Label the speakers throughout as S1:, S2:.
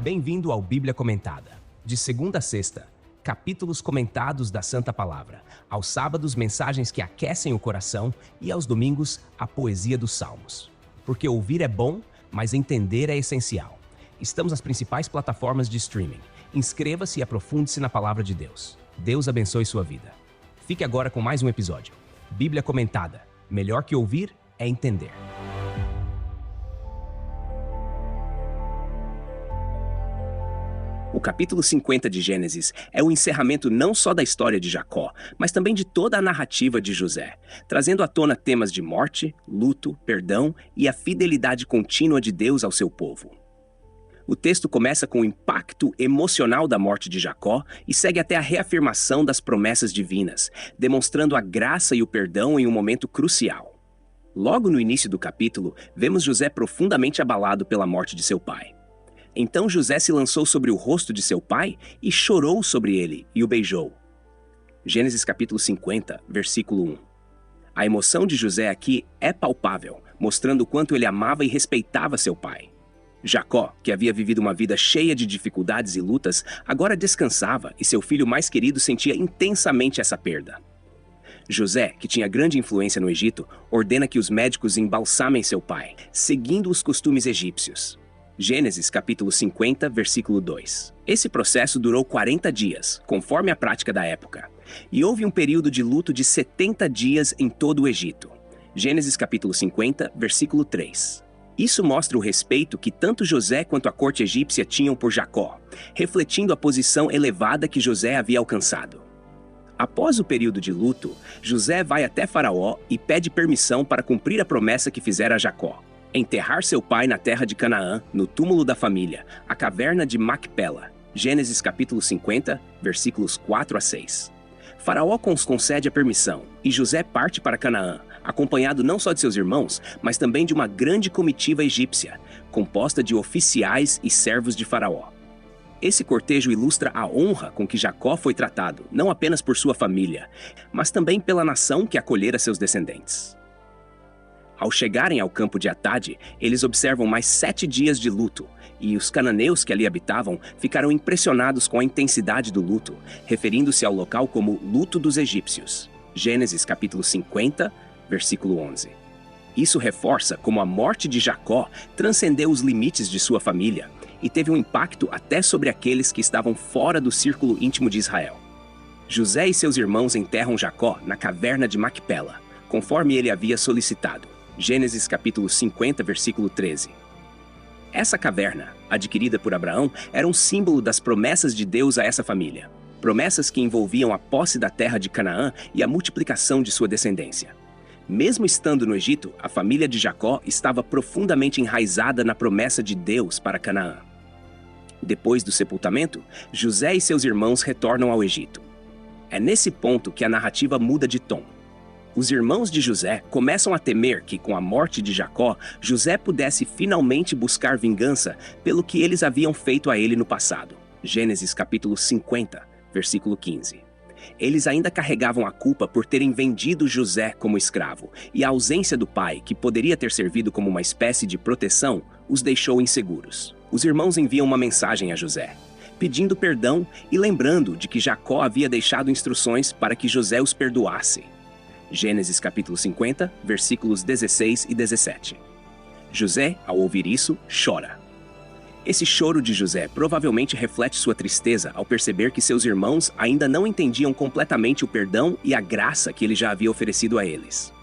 S1: Bem-vindo ao Bíblia Comentada. De segunda a sexta, capítulos comentados da Santa Palavra. Aos sábados, mensagens que aquecem o coração e aos domingos, a poesia dos Salmos. Porque ouvir é bom, mas entender é essencial. Estamos nas principais plataformas de streaming. Inscreva-se e aprofunde-se na Palavra de Deus. Deus abençoe sua vida. Fique agora com mais um episódio. Bíblia Comentada. Melhor que ouvir é entender. O capítulo 50 de Gênesis é o encerramento não só da história de Jacó, mas também de toda a narrativa de José, trazendo à tona temas de morte, luto, perdão e a fidelidade contínua de Deus ao seu povo. O texto começa com o impacto emocional da morte de Jacó e segue até a reafirmação das promessas divinas, demonstrando a graça e o perdão em um momento crucial. Logo no início do capítulo, vemos José profundamente abalado pela morte de seu pai. Então José se lançou sobre o rosto de seu pai e chorou sobre ele e o beijou. Gênesis capítulo 50, versículo 1. A emoção de José aqui é palpável, mostrando o quanto ele amava e respeitava seu pai. Jacó, que havia vivido uma vida cheia de dificuldades e lutas, agora descansava e seu filho mais querido sentia intensamente essa perda. José, que tinha grande influência no Egito, ordena que os médicos embalsamem seu pai, seguindo os costumes egípcios. Gênesis capítulo 50, versículo 2. Esse processo durou 40 dias, conforme a prática da época, e houve um período de luto de 70 dias em todo o Egito. Gênesis capítulo 50, versículo 3. Isso mostra o respeito que tanto José quanto a corte egípcia tinham por Jacó, refletindo a posição elevada que José havia alcançado. Após o período de luto, José vai até Faraó e pede permissão para cumprir a promessa que fizera a Jacó: enterrar seu pai na terra de Canaã, no túmulo da família, a caverna de Macpela. Gênesis capítulo 50, versículos 4 a 6. Faraó concede a permissão, e José parte para Canaã, acompanhado não só de seus irmãos, mas também de uma grande comitiva egípcia, composta de oficiais e servos de Faraó. Esse cortejo ilustra a honra com que Jacó foi tratado, não apenas por sua família, mas também pela nação que acolhera seus descendentes. Ao chegarem ao campo de Atade, eles observam mais 7 dias de luto, e os cananeus que ali habitavam ficaram impressionados com a intensidade do luto, referindo-se ao local como Luto dos Egípcios. Gênesis capítulo 50, versículo 11. Isso reforça como a morte de Jacó transcendeu os limites de sua família e teve um impacto até sobre aqueles que estavam fora do círculo íntimo de Israel. José e seus irmãos enterram Jacó na caverna de Macpela, conforme ele havia solicitado. Gênesis capítulo 50, versículo 13. Essa caverna, adquirida por Abraão, era um símbolo das promessas de Deus a essa família. Promessas que envolviam a posse da terra de Canaã e a multiplicação de sua descendência. Mesmo estando no Egito, a família de Jacó estava profundamente enraizada na promessa de Deus para Canaã. Depois do sepultamento, José e seus irmãos retornam ao Egito. É nesse ponto que a narrativa muda de tom. Os irmãos de José começam a temer que, com a morte de Jacó, José pudesse finalmente buscar vingança pelo que eles haviam feito a ele no passado. Gênesis capítulo 50, versículo 15. Eles ainda carregavam a culpa por terem vendido José como escravo, e a ausência do pai, que poderia ter servido como uma espécie de proteção, os deixou inseguros. Os irmãos enviam uma mensagem a José, pedindo perdão e lembrando de que Jacó havia deixado instruções para que José os perdoasse. Gênesis capítulo 50, versículos 16 e 17. José, ao ouvir isso, chora. Esse choro de José provavelmente reflete sua tristeza ao perceber que seus irmãos ainda não entendiam completamente o perdão e a graça que ele já havia oferecido a eles.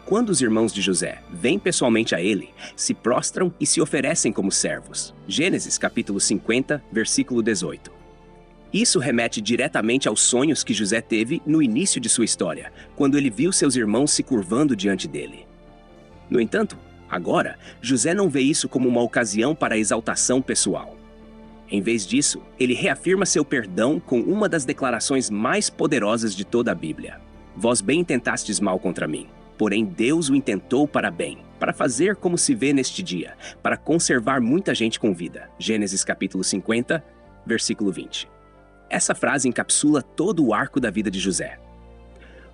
S1: Quando os irmãos de José vêm pessoalmente a ele, se prostram e se oferecem como servos. Gênesis capítulo 50, versículo 18. Isso remete diretamente aos sonhos que José teve no início de sua história, quando ele viu seus irmãos se curvando diante dele. No entanto, agora, José não vê isso como uma ocasião para exaltação pessoal. Em vez disso, ele reafirma seu perdão com uma das declarações mais poderosas de toda a Bíblia. Vós bem intentastes mal contra mim, porém Deus o intentou para bem, para fazer como se vê neste dia, para conservar muita gente com vida. Gênesis capítulo 50, versículo 20. Essa frase encapsula todo o arco da vida de José.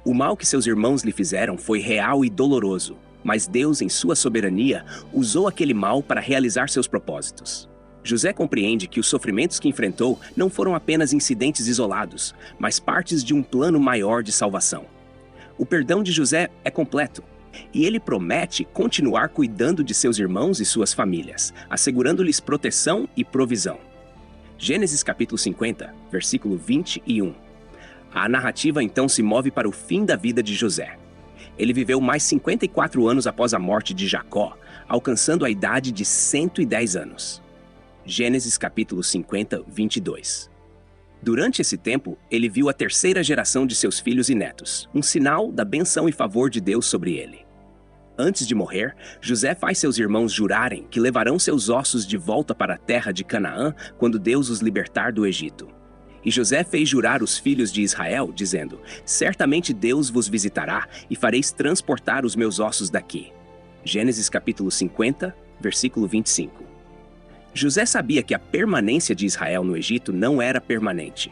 S1: O mal que seus irmãos lhe fizeram foi real e doloroso, mas Deus, em sua soberania, usou aquele mal para realizar seus propósitos. José compreende que os sofrimentos que enfrentou não foram apenas incidentes isolados, mas partes de um plano maior de salvação. O perdão de José é completo, e ele promete continuar cuidando de seus irmãos e suas famílias, assegurando-lhes proteção e provisão. Gênesis capítulo 50, versículo 21. A narrativa então se move para o fim da vida de José. Ele viveu mais 54 anos após a morte de Jacó, alcançando a idade de 110 anos. Gênesis capítulo 50, 22. Durante esse tempo, ele viu a terceira geração de seus filhos e netos, um sinal da bênção e favor de Deus sobre ele. Antes de morrer, José faz seus irmãos jurarem que levarão seus ossos de volta para a terra de Canaã quando Deus os libertar do Egito. E José fez jurar os filhos de Israel, dizendo: certamente Deus vos visitará e fareis transportar os meus ossos daqui. Gênesis capítulo 50, versículo 25. José sabia que a permanência de Israel no Egito não era permanente.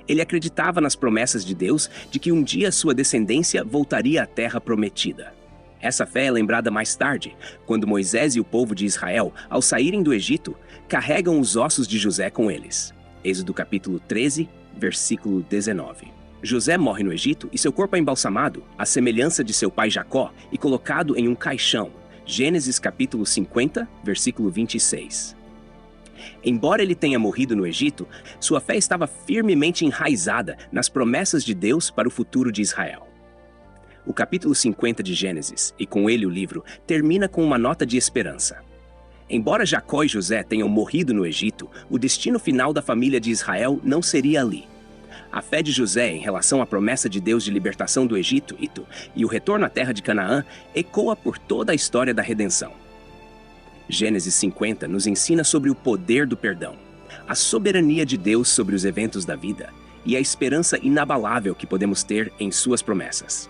S1: Ele acreditava nas promessas de Deus de que um dia sua descendência voltaria à terra prometida. Essa fé é lembrada mais tarde, quando Moisés e o povo de Israel, ao saírem do Egito, carregam os ossos de José com eles. Êxodo capítulo 13, versículo 19. José morre no Egito e seu corpo é embalsamado, à semelhança de seu pai Jacó, e colocado em um caixão. Gênesis capítulo 50, versículo 26. Embora ele tenha morrido no Egito, sua fé estava firmemente enraizada nas promessas de Deus para o futuro de Israel. O capítulo 50 de Gênesis, e com ele o livro, termina com uma nota de esperança. Embora Jacó e José tenham morrido no Egito, o destino final da família de Israel não seria ali. A fé de José em relação à promessa de Deus de libertação do Egito e o retorno à terra de Canaã ecoa por toda a história da redenção. Gênesis 50 nos ensina sobre o poder do perdão, a soberania de Deus sobre os eventos da vida e a esperança inabalável que podemos ter em suas promessas.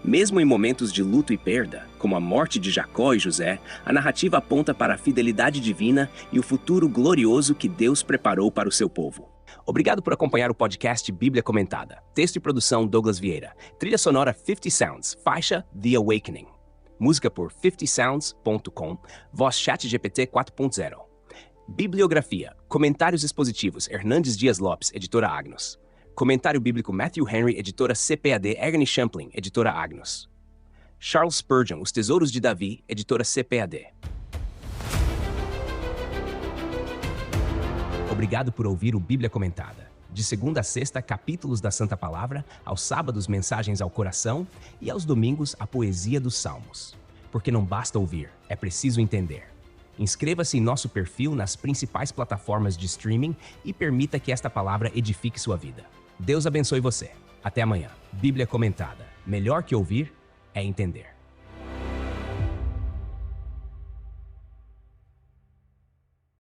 S1: Mesmo em momentos de luto e perda, como a morte de Jacó e José, a narrativa aponta para a fidelidade divina e o futuro glorioso que Deus preparou para o seu povo. Obrigado por acompanhar o podcast Bíblia Comentada. Texto e produção Douglas Vieira. Trilha sonora 50 Sounds, faixa The Awakening. Música por 50sounds.com, voz ChatGPT 4.0. Bibliografia, comentários expositivos Hernandes Dias Lopes, editora Agnos. Comentário bíblico Matthew Henry, editora CPAD Ernie Champlin, editora Agnos. Charles Spurgeon, Os Tesouros de Davi, editora CPAD. Obrigado por ouvir o Bíblia Comentada. De segunda a sexta, capítulos da Santa Palavra, aos sábados, mensagens ao coração e aos domingos, a poesia dos Salmos. Porque não basta ouvir, é preciso entender. Inscreva-se em nosso perfil nas principais plataformas de streaming e permita que esta palavra edifique sua vida. Deus abençoe você. Até amanhã. Bíblia Comentada. Melhor que ouvir é entender.